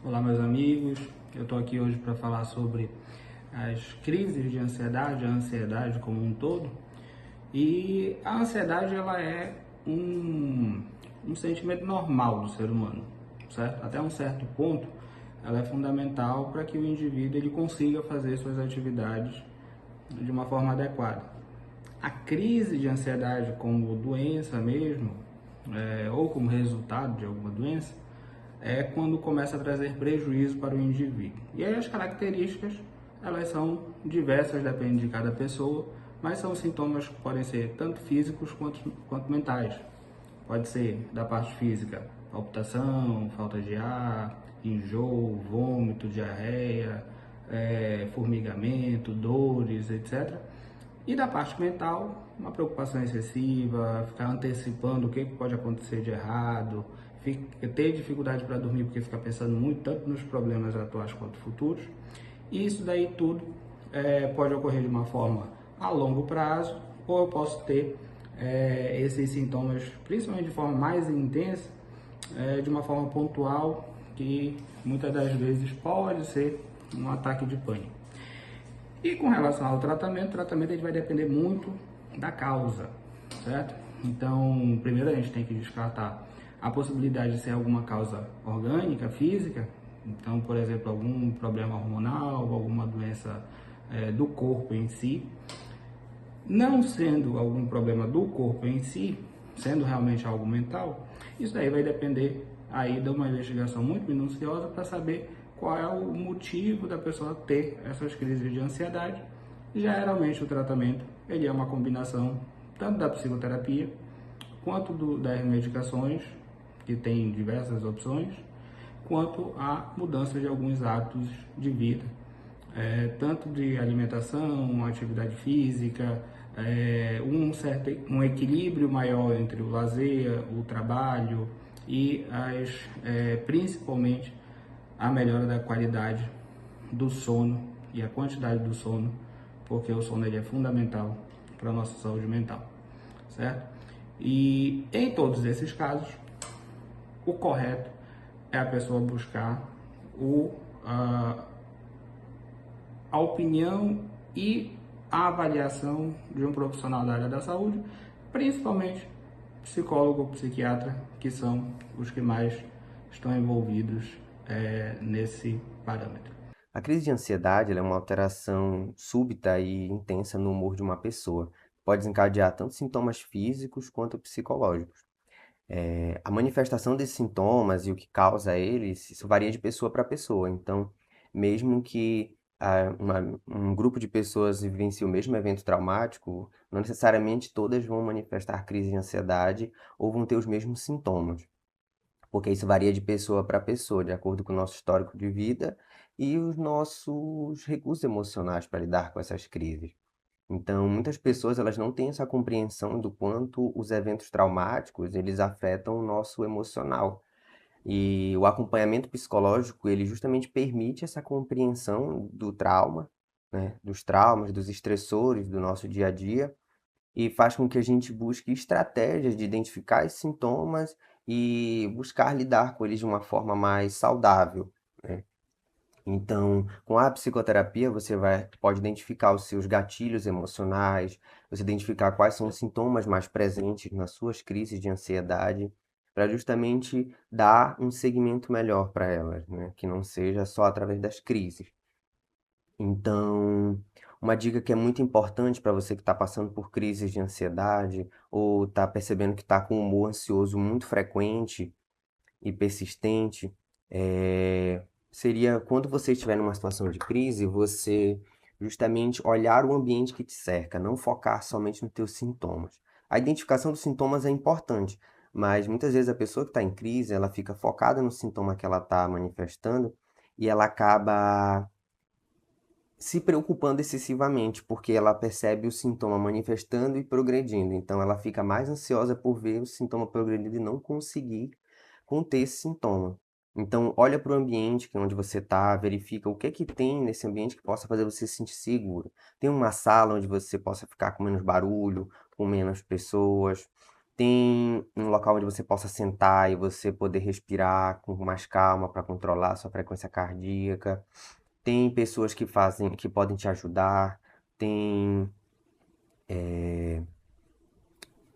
Olá, meus amigos. Eu estou aqui hoje para falar sobre as crises de ansiedade, a ansiedade como um todo. E a ansiedade ela é um sentimento normal do ser humano, certo? Até um certo ponto, ela é fundamental para que o indivíduo ele consiga fazer suas atividades de uma forma adequada. A crise de ansiedade como doença mesmo, ou como resultado de alguma doença, é quando começa a trazer prejuízo para o indivíduo. E aí as características, elas são diversas, depende de cada pessoa, mas são sintomas que podem ser tanto físicos quanto mentais. Pode ser da parte física, palpitação, falta de ar, enjoo, vômito, diarreia, formigamento, dores, etc. E da parte mental, uma preocupação excessiva, ficar antecipando o que pode acontecer de errado, ter dificuldade para dormir porque fica pensando muito tanto nos problemas atuais quanto futuros. E isso daí tudo pode ocorrer de uma forma a longo prazo, ou eu posso ter esses sintomas, principalmente de forma mais intensa, de uma forma pontual, que muitas das vezes pode ser um ataque de pânico. E com relação ao tratamento, o tratamento ele vai depender muito da causa, certo? Então, primeiro a gente tem que descartar a possibilidade de ser alguma causa orgânica, física. Então, por exemplo, algum problema hormonal, alguma doença do corpo em si. Não sendo algum problema do corpo em si, sendo realmente algo mental, isso daí vai depender aí de uma investigação muito minuciosa para saber qual é o motivo da pessoa ter essas crises de ansiedade. Geralmente o tratamento ele é uma combinação tanto da psicoterapia quanto das medicações, que tem diversas opções, quanto a mudança de alguns hábitos de vida, tanto de alimentação, atividade física, um equilíbrio maior entre o lazer, o trabalho e principalmente a melhora da qualidade do sono e a quantidade do sono, porque o sono ele é fundamental para a nossa saúde mental, certo? E em todos esses casos, o correto é a pessoa buscar a opinião e a avaliação de um profissional da área da saúde, principalmente psicólogo ou psiquiatra, que são os que mais estão envolvidos nesse parâmetro. A crise de ansiedade ela é uma alteração súbita e intensa no humor de uma pessoa. Pode desencadear tanto sintomas físicos quanto psicológicos. A manifestação desses sintomas e o que causa eles, isso varia de pessoa para pessoa. Então, mesmo que um grupo de pessoas vivencie o mesmo evento traumático, não necessariamente todas vão manifestar crise de ansiedade ou vão ter os mesmos sintomas, porque isso varia de pessoa para pessoa, de acordo com o nosso histórico de vida e os nossos recursos emocionais para lidar com essas crises. Então, muitas pessoas elas não têm essa compreensão do quanto os eventos traumáticos eles afetam o nosso emocional. E o acompanhamento psicológico ele justamente permite essa compreensão do trauma, né, dos traumas, dos estressores do nosso dia a dia e faz com que a gente busque estratégias de identificar esses sintomas e buscar lidar com eles de uma forma mais saudável, né? Então, com a psicoterapia, pode identificar os seus gatilhos emocionais, você identificar quais são os sintomas mais presentes nas suas crises de ansiedade, para justamente dar um segmento melhor para elas, né? Que não seja só através das crises. Então, uma dica que é muito importante para você que está passando por crises de ansiedade ou está percebendo que está com um humor ansioso muito frequente e persistente, seria quando você estiver numa situação de crise, você justamente olhar o ambiente que te cerca, não focar somente nos teus sintomas. A identificação dos sintomas é importante, mas muitas vezes a pessoa que está em crise, ela fica focada no sintoma que ela está manifestando e ela acaba se preocupando excessivamente, porque ela percebe o sintoma manifestando e progredindo. Então, ela fica mais ansiosa por ver o sintoma progredindo e não conseguir conter esse sintoma. Então, olha para o ambiente que é onde você está, verifica o que é que tem nesse ambiente que possa fazer você se sentir seguro. Tem uma sala onde você possa ficar com menos barulho, com menos pessoas. Tem um local onde você possa sentar e você poder respirar com mais calma para controlar a sua frequência cardíaca. Tem pessoas que podem te ajudar. Tem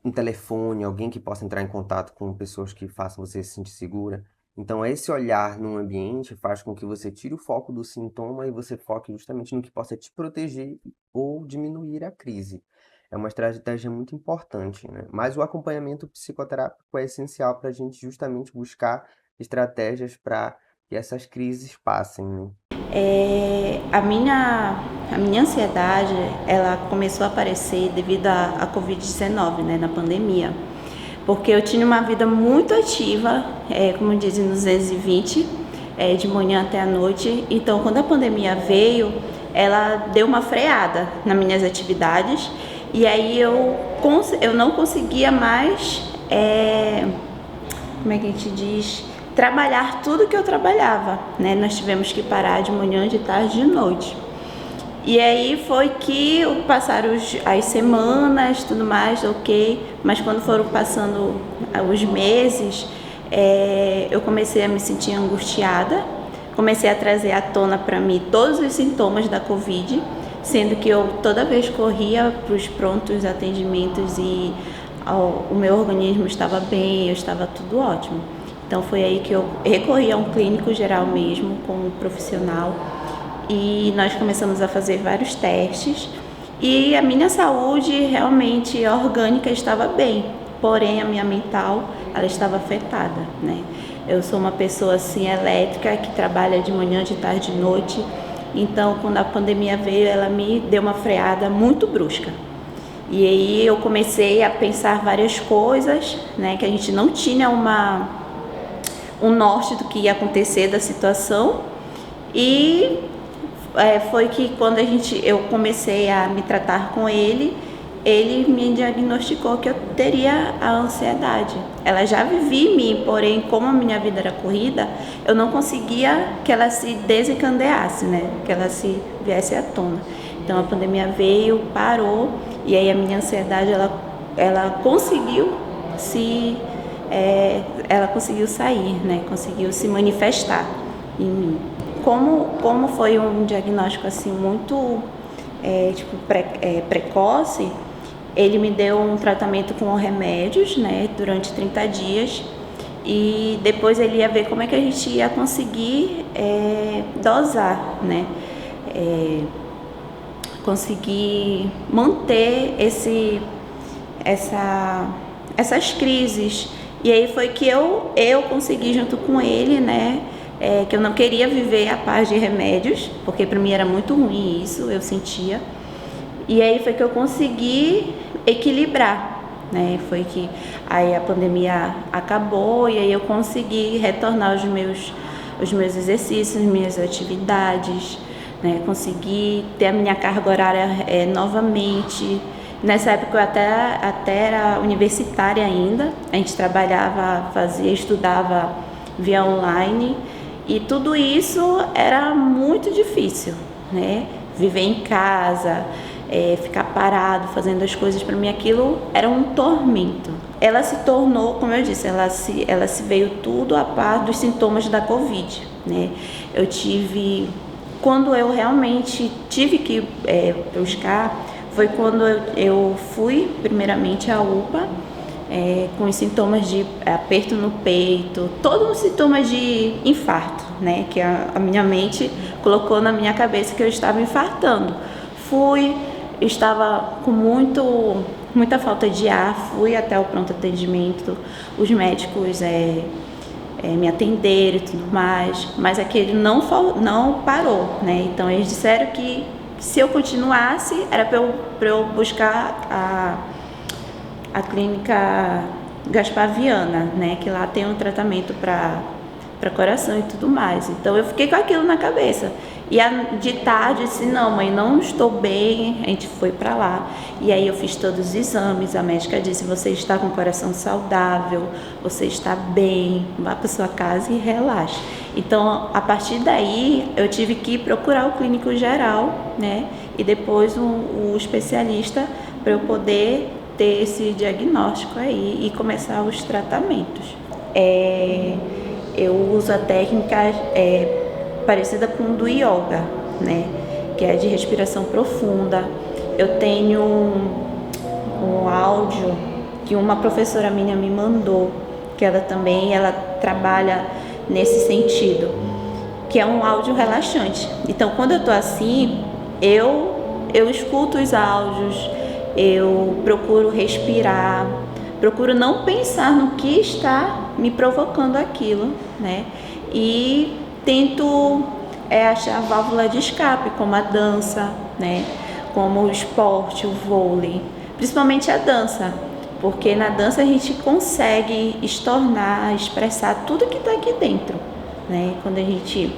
um telefone, alguém que possa entrar em contato com pessoas que façam você se sentir segura. Então, esse olhar no ambiente faz com que você tire o foco do sintoma e você foque justamente no que possa te proteger ou diminuir a crise. É uma estratégia muito importante, né? Mas o acompanhamento psicoterápico é essencial para a gente justamente buscar estratégias para que essas crises passem, né? A minha ansiedade, ela começou a aparecer devido à Covid-19, né, na pandemia. Porque eu tinha uma vida muito ativa, como dizem nos 220, de manhã até a noite. Então, quando a pandemia veio, ela deu uma freada nas minhas atividades. E aí eu não conseguia mais, como é que a gente diz, trabalhar tudo que eu trabalhava, né? Nós tivemos que parar de manhã, de tarde, de noite. E aí foi que passaram as semanas, tudo mais, ok. Mas quando foram passando os meses, eu comecei a me sentir angustiada. Comecei a trazer à tona para mim todos os sintomas da Covid, sendo que eu toda vez corria para os prontos atendimentos e o meu organismo estava bem, eu estava tudo ótimo. Então foi aí que eu recorri a um clínico geral mesmo, com um profissional, e nós começamos a fazer vários testes e a minha saúde realmente orgânica estava bem, porém a minha mental ela estava afetada, né? Eu sou uma pessoa assim elétrica que trabalha de manhã, de tarde, de noite, então quando a pandemia veio ela me deu uma freada muito brusca. E aí eu comecei a pensar várias coisas, né, que a gente não tinha um norte do que ia acontecer da situação. E foi que quando eu comecei a me tratar com ele, ele me diagnosticou que eu teria a ansiedade. Ela já vivia em mim, porém, como a minha vida era corrida, eu não conseguia que ela se desencadeasse, né? Que ela se viesse à tona. Então a pandemia veio, parou, e aí a minha ansiedade ela conseguiu ela conseguiu sair, né? Conseguiu se manifestar em mim. Como foi um diagnóstico assim muito precoce, ele me deu um tratamento com remédios, né, durante 30 dias, e depois ele ia ver como é que a gente ia conseguir dosar, né, conseguir manter essas crises. E aí foi que eu consegui junto com ele, né, que eu não queria viver a paz de remédios, porque para mim era muito ruim isso, eu sentia. E aí foi que eu consegui equilibrar, né? Foi que aí a pandemia acabou e aí eu consegui retornar os meus exercícios, minhas atividades, né? Consegui ter a minha carga horária novamente. Nessa época eu até era universitária ainda, a gente trabalhava, estudava via online, e tudo isso era muito difícil, né? Viver em casa, ficar parado fazendo as coisas, para mim aquilo era um tormento. Ela se tornou, como eu disse, ela se veio tudo a par dos sintomas da Covid, né? Quando eu realmente tive que buscar, foi quando eu fui primeiramente à UPA, com os sintomas de aperto no peito, todos os sintomas de infarto, né? Que a minha mente colocou na minha cabeça que eu estava infartando. Eu estava com muita falta de ar, fui até o pronto atendimento, os médicos me atenderam e tudo mais, mas aquele não parou, né? Então eles disseram que se eu continuasse era para eu buscar a clínica Gaspar Viana, né? Que lá tem um tratamento para coração e tudo mais. Então eu fiquei com aquilo na cabeça. E de tarde eu disse, não mãe, não estou bem, a gente foi para lá. E aí eu fiz todos os exames, a médica disse, você está com o coração saudável, você está bem, vá para sua casa e relaxe. Então, a partir daí, eu tive que procurar o clínico geral, né? E depois o especialista para eu poder ter esse diagnóstico aí e começar os tratamentos. Eu uso a técnica parecida com do yoga, né? Que é de respiração profunda. Eu tenho um áudio que uma professora minha me mandou, que ela trabalha nesse sentido, que é um áudio relaxante. Então, quando eu tô assim, eu escuto os áudios, eu procuro respirar, procuro não pensar no que está me provocando aquilo, né? E tento achar a válvula de escape, como a dança, né? Como o esporte, o vôlei, principalmente a dança, porque na dança a gente consegue expressar tudo que está aqui dentro, né? Quando a gente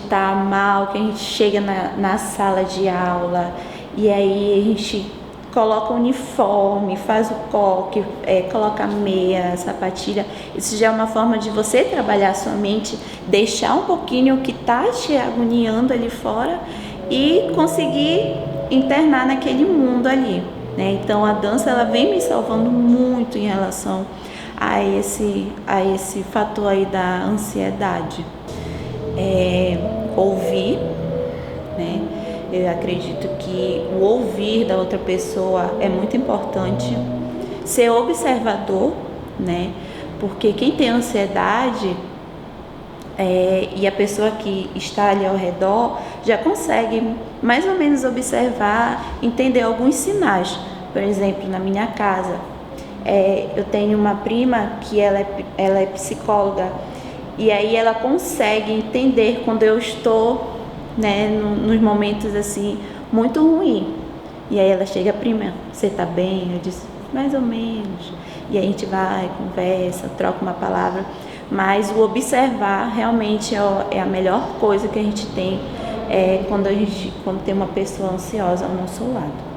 tá mal, que a gente chega na sala de aula e aí a gente coloca o uniforme, faz o coque, coloca a meia, sapatilha. Isso já é uma forma de você trabalhar a sua mente, deixar um pouquinho o que está te agoniando ali fora e conseguir internar naquele mundo ali, né? Então a dança ela vem me salvando muito em relação a esse fator aí da ansiedade. Ouvir, né? Eu acredito que o ouvir da outra pessoa é muito importante. Ser observador, né? Porque quem tem ansiedade e a pessoa que está ali ao redor já consegue mais ou menos observar, entender alguns sinais. Por exemplo, na minha casa, eu tenho uma prima que ela é psicóloga e aí ela consegue entender quando eu estou, né, nos momentos assim muito ruim. E aí ela chega, prima, você tá bem? Eu disse, mais ou menos. E aí a gente vai, conversa, troca uma palavra. Mas o observar realmente é a melhor coisa que a gente tem quando tem uma pessoa ansiosa ao nosso lado.